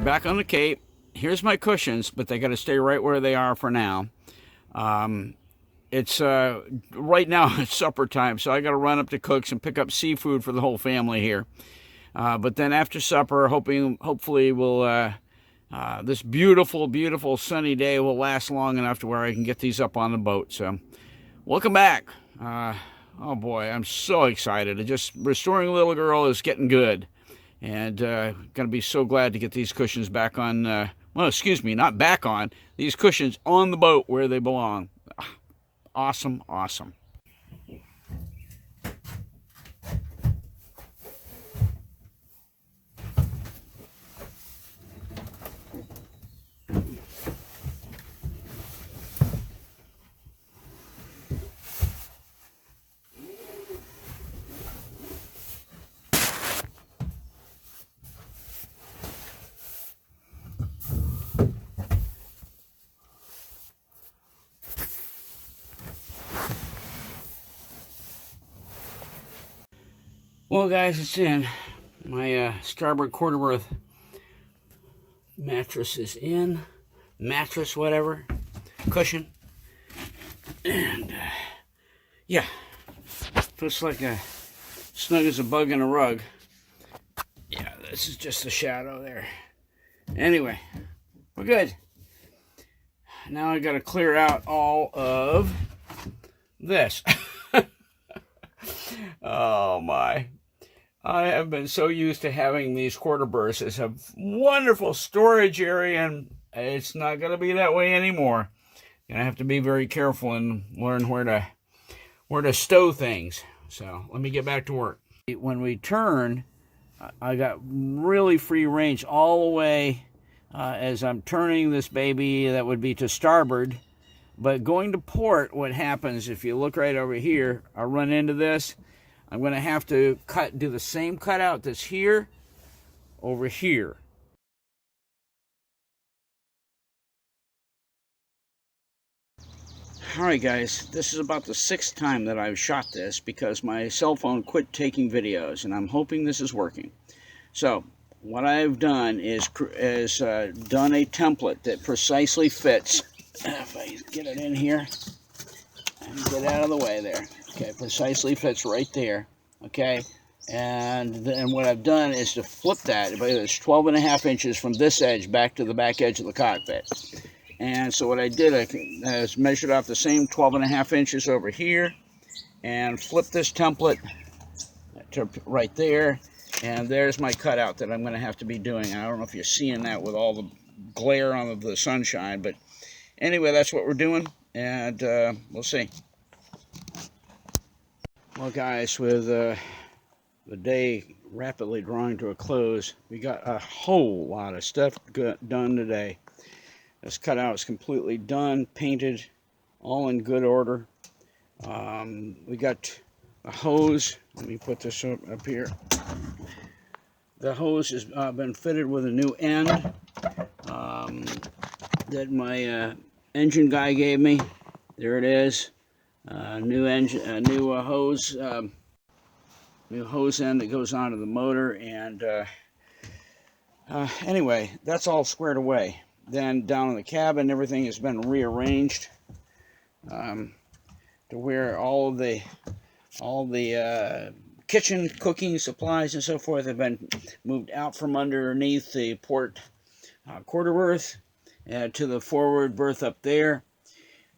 back on the Cape. Here's my cushions, but they got to stay right where they are for now. It's right now it's supper time, so I got to run up to Cook's and pick up seafood for the whole family here. But then after supper, hopefully this beautiful, beautiful sunny day will last long enough to where I can get these up on the boat. So, welcome back. Oh boy, I'm so excited. Just restoring little girl is getting good, and gonna be so glad to get these cushions back on. Well, excuse me, not back on, these cushions on the boat where they belong. Awesome, awesome. Well, guys, it's in. My starboard quarter-berth mattress is in. Mattress, whatever. Cushion. And, yeah. Feels like a snug as a bug in a rug. Yeah, this is just a shadow there. Anyway, we're good. Now I got to clear out all of this. Oh, my. I have been so used to having these quarter berths as a wonderful storage area, and it's not going to be that way anymore. Gonna have to be very careful and learn where to stow things. So let me get back to work. When we turn, I got really free range all the way as I'm turning this baby. That would be to starboard. But going to port, what happens if you look right over here, I run into this. I'm going to have to do the same cutout that's here over here. Alright guys, this is about the 6th time that I've shot this because my cell phone quit taking videos, and I'm hoping this is working. So what I've done is done a template that precisely fits. If I get it in here and get out of the way there. Okay, precisely fits right there. Okay, and then what I've done is to flip that. It's 12.5 inches from this edge back to the back edge of the cockpit. And so what I did, I measured off the same 12.5 inches over here and flipped this template to right there. And there's my cutout that I'm going to have to be doing. I don't know if you're seeing that with all the glare on the sunshine, but anyway, that's what we're doing, and we'll see. Well, guys, with the day rapidly drawing to a close, we got a whole lot of stuff done today. This cutout is completely done, painted, all in good order. We got a hose. Let me put this up here. The hose has been fitted with a new end that my engine guy gave me. There it is. New engine, new hose end that goes onto the motor, and anyway, that's all squared away. Then down in the cabin, everything has been rearranged to where all the kitchen cooking supplies and so forth have been moved out from underneath the port quarter berth to the forward berth up there,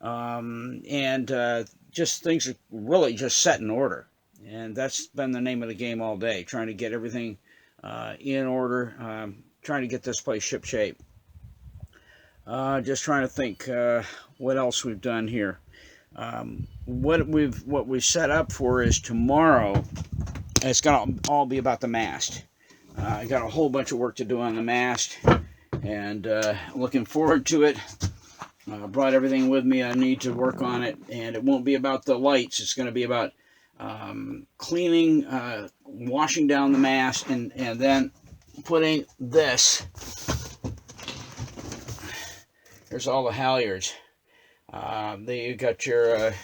and just things are really just set in order. And that's been the name of the game all day, trying to get everything in order, trying to get this place ship shape. Just trying to think what else we've done here. What we've set up for is tomorrow. It's gonna all be about the mast. I got a whole bunch of work to do on the mast, and looking forward to it. Brought everything with me I need to work on it, and it won't be about the lights. It's going to be about cleaning, washing down the mast, and then putting this. There's all the halyards. You got your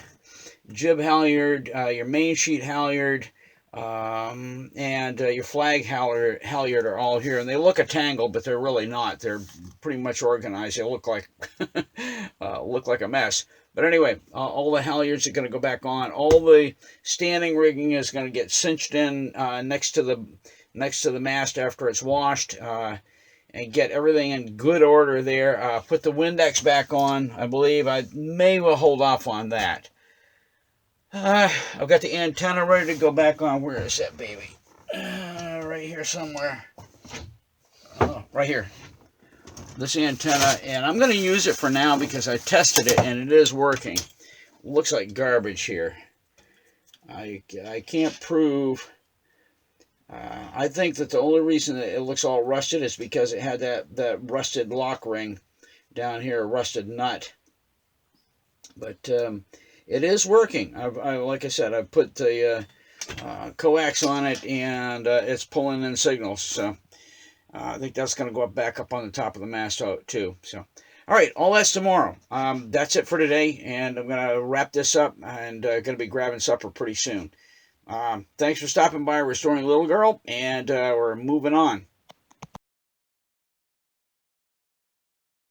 jib halyard, your main sheet halyard, and your flag halyard are all here, and they look a tangle, but they're really not. They're pretty much organized. They look like a mess. But anyway, all the halyards are going to go back on. All the standing rigging is going to get cinched in next to the mast after it's washed, and get everything in good order there. Put the Windex back on. I believe I may well hold off on that. I've got the antenna ready to go back on. Where is that baby? Right here somewhere. Oh, right here. This antenna, and I'm going to use it for now because I tested it and it is working. Looks like garbage here. I can't prove. I think that the only reason that it looks all rusted is because it had that rusted lock ring down here, a rusted nut. But it is working. Like I said, I've put the coax on it, and it's pulling in signals. So I think that's going to go back up on the top of the mast too. So, all right, all that's tomorrow. That's it for today, and I'm going to wrap this up, and going to be grabbing supper pretty soon. Thanks for stopping by Restoring Little Girl, and we're moving on.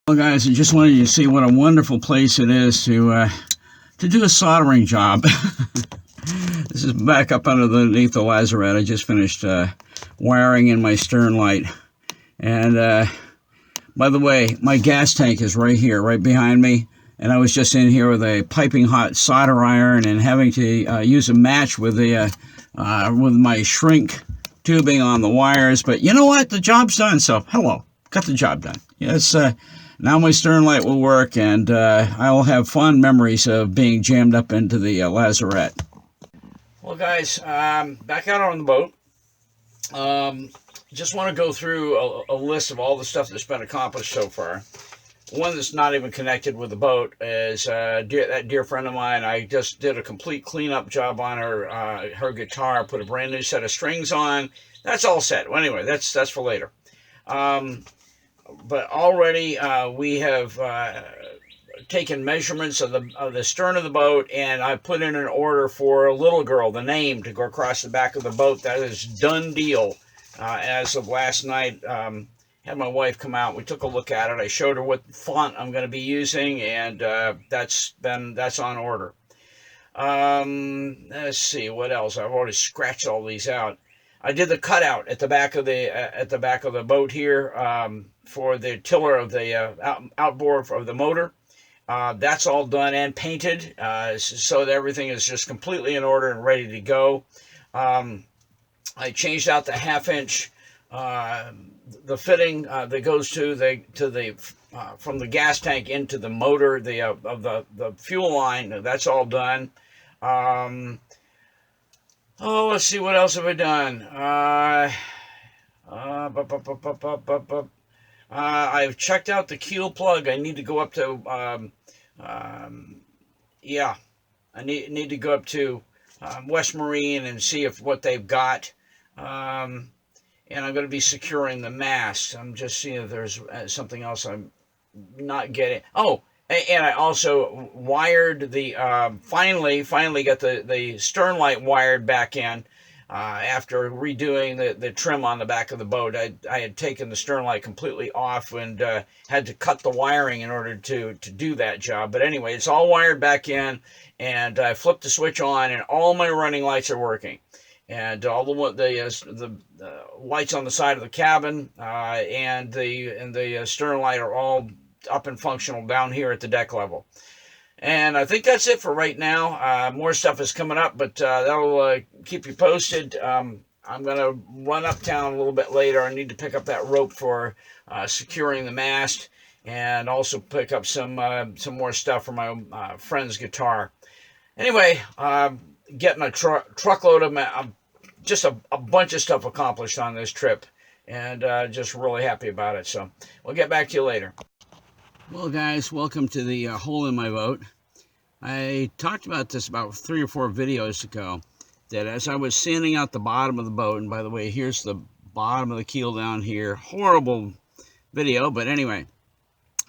Well, guys, I just wanted you to see what a wonderful place it is to do a soldering job. This is back up underneath the lazarette. I just finished wiring in my stern light. And by the way, my gas tank is right here, right behind me. And I was just in here with a piping hot solder iron and having to use a match with with my shrink tubing on the wires. But you know what? The job's done. So, hello. Got the job done. Yes. Now my stern light will work, and I will have fond memories of being jammed up into the lazarette. Well, guys, back out on the boat. Just want to go through a list of all the stuff that's been accomplished so far. One that's not even connected with the boat is that dear friend of mine. I just did a complete cleanup job on her guitar, put a brand new set of strings on. That's all set. Well, anyway, that's for later. But already we have taken measurements of the stern of the boat, and I put in an order for a Little Girl, the name, to go across the back of the boat. That is done deal. As of last night, had my wife come out. We took a look at it. I showed her what font I'm going to be using, and that's on order. Let's see what else. I've already scratched all these out. I did the cutout at the back of the boat here for the tiller of the outboard of the motor. That's all done and painted, so that everything is just completely in order and ready to go. I changed out the 1/2-inch the fitting that goes to the from the gas tank into the motor of the fuel line. That's all done. Let's see, what else have I done? I've checked out the keel plug. I need to go up to yeah, I need to go up to West Marine and see what they've got. And I'm going to be securing the mast. I'm just seeing if there's something else I'm not getting. Oh, and I also wired the, finally got the stern light wired back in after redoing the trim on the back of the boat. I had taken the stern light completely off and had to cut the wiring in order to do that job. But anyway, it's all wired back in, and I flipped the switch on, and all my running lights are working. And all the lights on the side of the cabin and the stern light are all up and functional down here at the deck level. And I think that's it for right now. More stuff is coming up, but that'll keep you posted. I'm going to run uptown a little bit later. I need to pick up that rope for securing the mast, and also pick up some more stuff for my friend's guitar. Anyway, getting a truckload of just a bunch of stuff accomplished on this trip, and just really happy about it. So we'll get back to you later. Well, guys, welcome to the hole in my boat. I talked about this about 3 or 4 videos ago, that as I was sanding out the bottom of the boat, and by the way, here's the bottom of the keel down here. Horrible video, but anyway,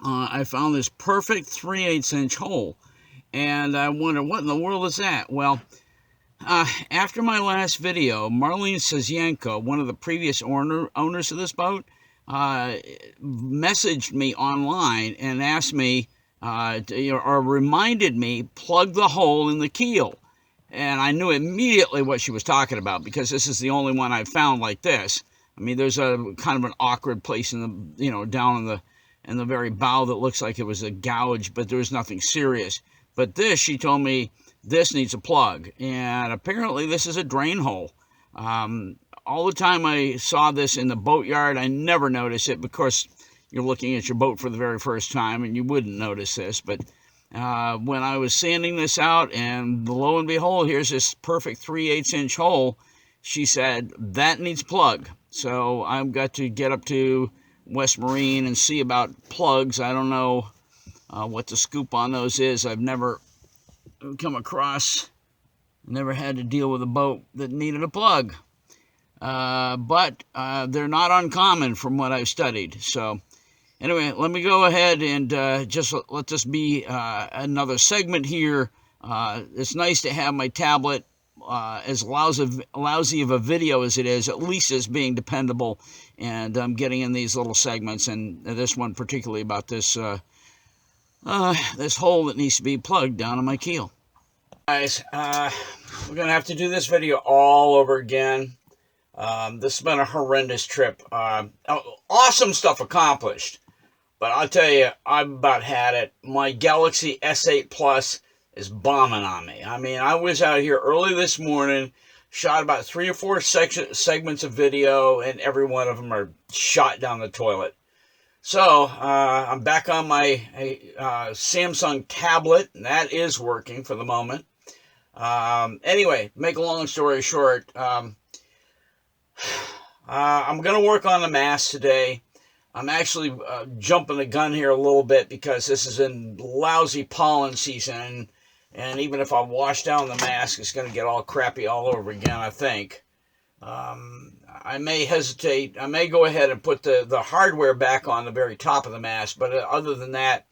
I found this perfect 3/8 inch hole, and I wonder, what in the world is that? Well, After my last video, Marlene Sazienko, one of the previous owners of this boat, messaged me online and asked me, or reminded me, plug the hole in the keel. And I knew immediately what she was talking about, because this is the only one I've found like this. I mean, there's a kind of an awkward place in the, down in the very bow that looks like it was a gouge, but there was nothing serious. But this, she told me, this needs a plug, and apparently this is a drain hole. All the time I saw this in the boatyard, I never noticed it, because you're looking at your boat for the very first time and you wouldn't notice this. But when I was sanding this out, and lo and behold, here's this perfect 3/8 inch hole, she said that needs plug. So I've got to get up to West Marine and see about plugs. I don't know what the scoop on those is. I've never come across, never had to deal with a boat that needed a plug. But they're not uncommon from what I've studied. So anyway, let me go ahead and just let this be another segment here. It's nice to have my tablet, as lousy of a video as it is, at least as being dependable. And I'm getting in these little segments, and this one particularly about this this hole that needs to be plugged down on my keel. Guys, we're going to have to do this video all over again. This has been a horrendous trip. Awesome stuff accomplished, but I'll tell you, I've about had it. My Galaxy S8 Plus is bombing on me. I mean, I was out here early this morning, shot about 3 or 4 segments of video, and every one of them are shot down the toilet. So I'm back on my Samsung tablet, and that is working for the moment. Anyway, make a long story short, I'm going to work on the mast today. I'm actually jumping the gun here a little bit, because this is in lousy pollen season, and even if I wash down the mast, it's going to get all crappy all over again, I think. I may hesitate. I may go ahead and put the hardware back on the very top of the mast, but other than that,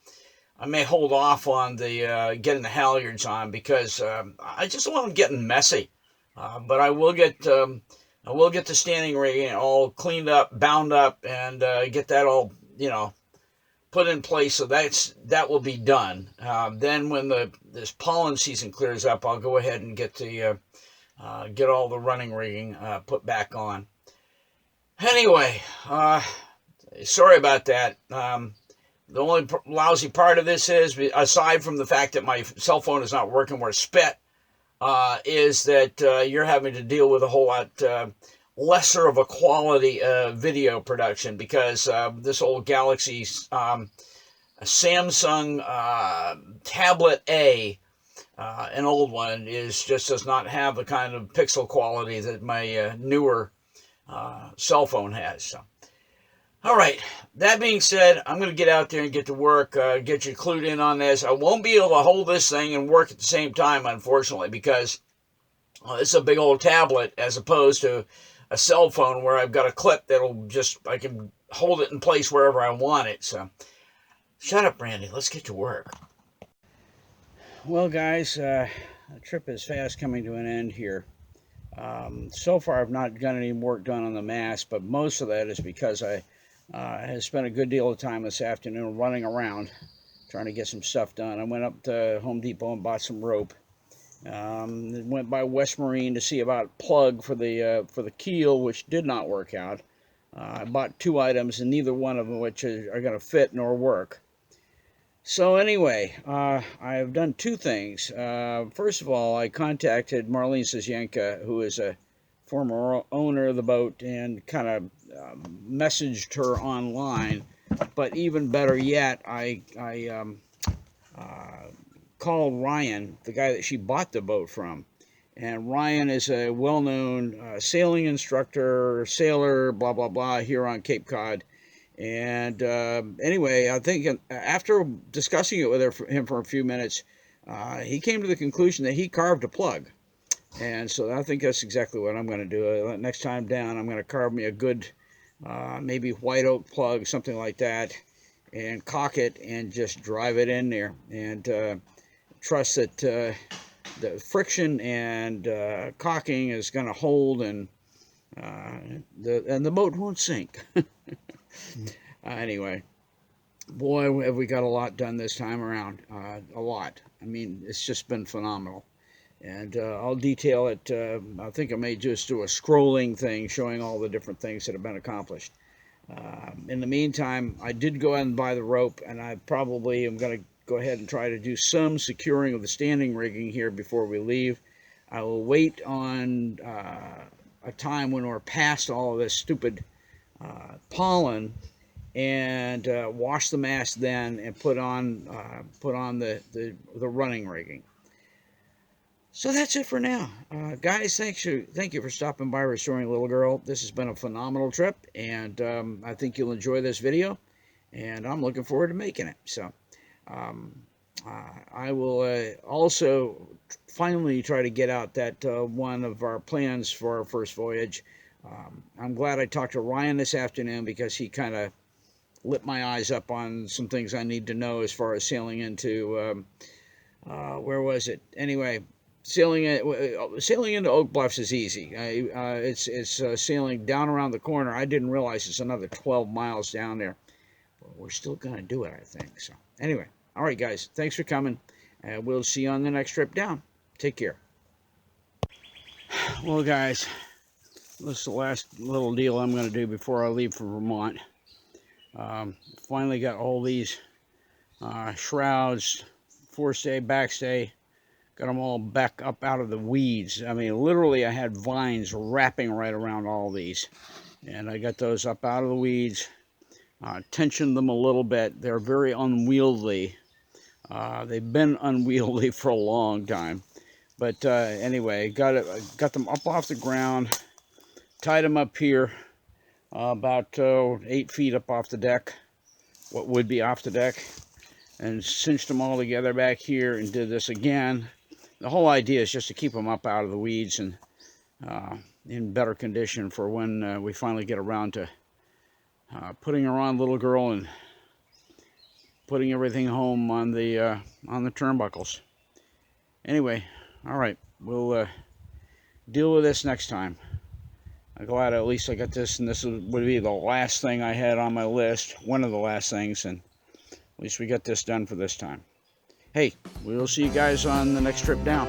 I may hold off on the getting the halyards on, because I just don't want them getting messy. But I will get the standing rig all cleaned up, bound up, and get that all put in place. So that will be done. Then when this pollen season clears up, I'll go ahead and get all the running rigging put back on. Anyway, sorry about that. The only lousy part of this is, aside from the fact that my cell phone is not working worth spit, is that you're having to deal with a whole lot lesser of a quality video production, because this old Galaxy Samsung Tablet A, an old one, just does not have the kind of pixel quality that my newer cell phone has. So, all right, that being said, I'm going to get out there and get to work, get you clued in on this. I won't be able to hold this thing and work at the same time, unfortunately, because it's a big old tablet as opposed to a cell phone where I've got a clip that'll I can hold it in place wherever I want it. So, shut up, Randy. Let's get to work. Well, guys, the trip is fast coming to an end here. So far, I've not got any work done on the mast, but most of that is because I have spent a good deal of time this afternoon running around trying to get some stuff done. I went up to Home Depot and bought some rope. Went by West Marine to see about plug for the keel, which did not work out. I bought 2 items, and neither one of them which are going to fit nor work. So anyway, I've done 2 things. First of all, I contacted Marlene Sazienko, who is a former owner of the boat, and kind of messaged her online. But even better yet, I called Ryan, the guy that she bought the boat from. And Ryan is a well-known sailing instructor, sailor, blah, blah, blah, here on Cape Cod. And anyway, I think after discussing it with him for a few minutes, he came to the conclusion that he carved a plug. And so I think that's exactly what I'm going to do. Next time down, I'm going to carve me a good, maybe white oak plug, something like that, and caulk it and just drive it in there. And trust that the friction and caulking is going to hold, and the boat won't sink. Anyway, boy, have we got a lot done this time around. A lot. I mean, it's just been phenomenal. And I'll detail it. I think I may just do a scrolling thing showing all the different things that have been accomplished. In the meantime, I did go ahead and buy the rope, and I probably am going to go ahead and try to do some securing of the standing rigging here before we leave. I will wait on a time when we're past all of this stupid pollen, and wash the mast then, and put on the running rigging. So that's it for now. Guys, thank you for stopping by Restoring Little Girl. This has been a phenomenal trip, and I think you'll enjoy this video, and I'm looking forward to making it. So I will also finally try to get out that one of our plans for our first voyage. I'm glad I talked to Ryan this afternoon, because he kind of lit my eyes up on some things I need to know as far as sailing into, where was it? Anyway, sailing into Oak Bluffs is easy. It's sailing down around the corner. I didn't realize it's another 12 miles down there. But we're still going to do it, I think. So anyway, all right, guys, thanks for coming. We'll see you on the next trip down. Take care. Well, guys, this is the last little deal I'm going to do before I leave for Vermont. Finally got all these shrouds, forestay, backstay, got them all back up out of the weeds. I mean, literally I had vines wrapping right around all these, and I got those up out of the weeds, tensioned them a little bit. They're very unwieldy. They've been unwieldy for a long time, but anyway, got them up off the ground, tied them up here, about 8 feet up off the deck, what would be off the deck, and cinched them all together back here, and did this again. The whole idea is just to keep them up out of the weeds and in better condition for when we finally get around to putting her on, Little Girl, and putting everything home on the turnbuckles. Anyway, all right, we'll deal with this next time. I'm glad at least I got this, and this would be the last thing I had on my list, one of the last things, and at least we got this done for this time. Hey, we'll see you guys on the next trip down.